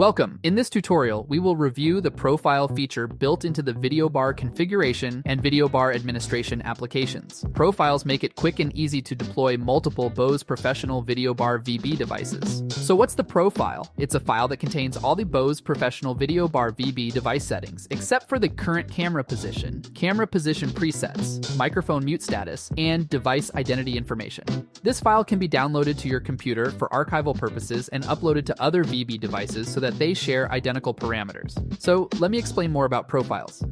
Welcome! In this tutorial, we will review the profile feature built into the Videobar configuration and Videobar administration applications. Profiles make it quick and easy to deploy multiple Bose Professional Videobar VB devices. So what's the profile? It's a file that contains all the Bose Professional Videobar VB device settings, except for the current camera position presets, microphone mute status, and device identity information. This file can be downloaded to your computer for archival purposes and uploaded to other VB devices so that they share identical parameters. So let me explain more about profiles.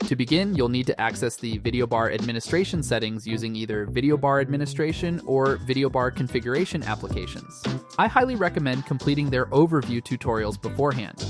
To begin, you'll need to access the Videobar administration settings using either Videobar Administration or Videobar configuration applications. I highly recommend completing their overview tutorials beforehand.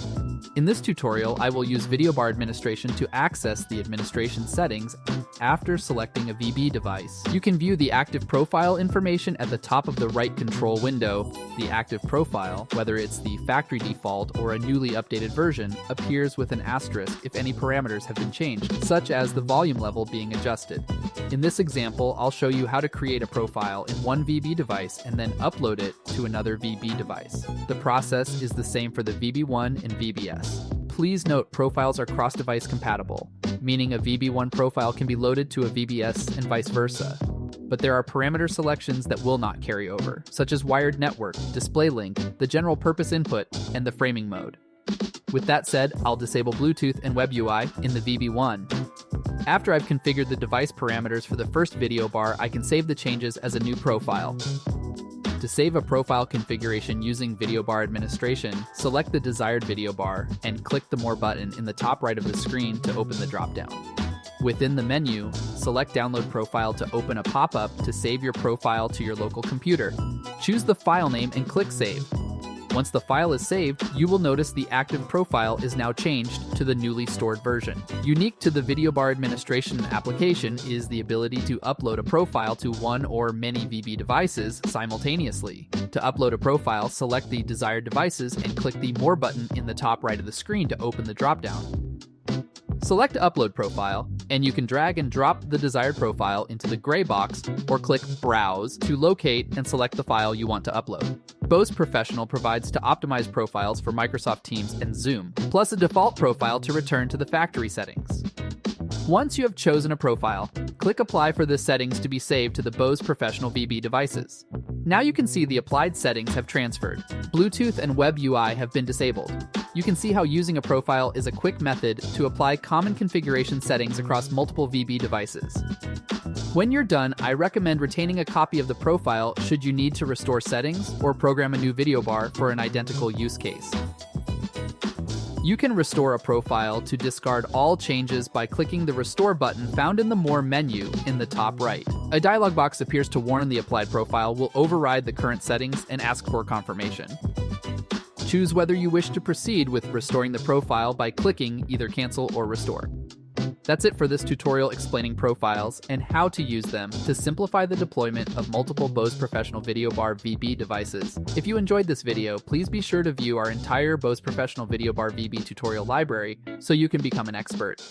In this tutorial, I will use Videobar Administration to access the administration settings after selecting a VB device. You can view the active profile information at the top of the right control window. The active profile, whether it's the factory default or a newly updated version, appears with an asterisk if any parameters have been changed, such as the volume level being adjusted. In this example, I'll show you how to create a profile in one VB device and then upload it to another VB device. The process is the same for the VB1 and VBS. Please note profiles are cross-device compatible, meaning a VB1 profile can be loaded to a VBS and vice versa. But there are parameter selections that will not carry over, such as wired network, display link, the general purpose input, and the framing mode. With that said, I'll disable Bluetooth and Web UI in the VB1. After I've configured the device parameters for the first video bar, I can save the changes as a new profile. To save a profile configuration using Videobar Administration, select the desired video bar and click the More button in the top right of the screen to open the dropdown. Within the menu, select Download Profile to open a pop-up to save your profile to your local computer. Choose the file name and click Save. Once the file is saved, you will notice the active profile is now changed to the newly stored version. Unique to the Videobar Administration application is the ability to upload a profile to one or many VB devices simultaneously. To upload a profile, select the desired devices and click the More button in the top right of the screen to open the dropdown. Select Upload Profile, and you can drag and drop the desired profile into the gray box or click Browse to locate and select the file you want to upload. Bose Professional provides to optimize profiles for Microsoft Teams and Zoom, plus a default profile to return to the factory settings. Once you have chosen a profile, click Apply for the settings to be saved to the Bose Professional VB devices. Now you can see the applied settings have transferred. Bluetooth and Web UI have been disabled. You can see how using a profile is a quick method to apply common configuration settings across multiple VB devices. When you're done, I recommend retaining a copy of the profile should you need to restore settings or program a new video bar for an identical use case. You can restore a profile to discard all changes by clicking the Restore button found in the More menu in the top right. A dialog box appears to warn the applied profile will override the current settings and ask for confirmation. Choose whether you wish to proceed with restoring the profile by clicking either Cancel or Restore. That's it for this tutorial explaining profiles and how to use them to simplify the deployment of multiple Bose Professional Videobar VB devices. If you enjoyed this video, please be sure to view our entire Bose Professional Videobar VB tutorial library so you can become an expert.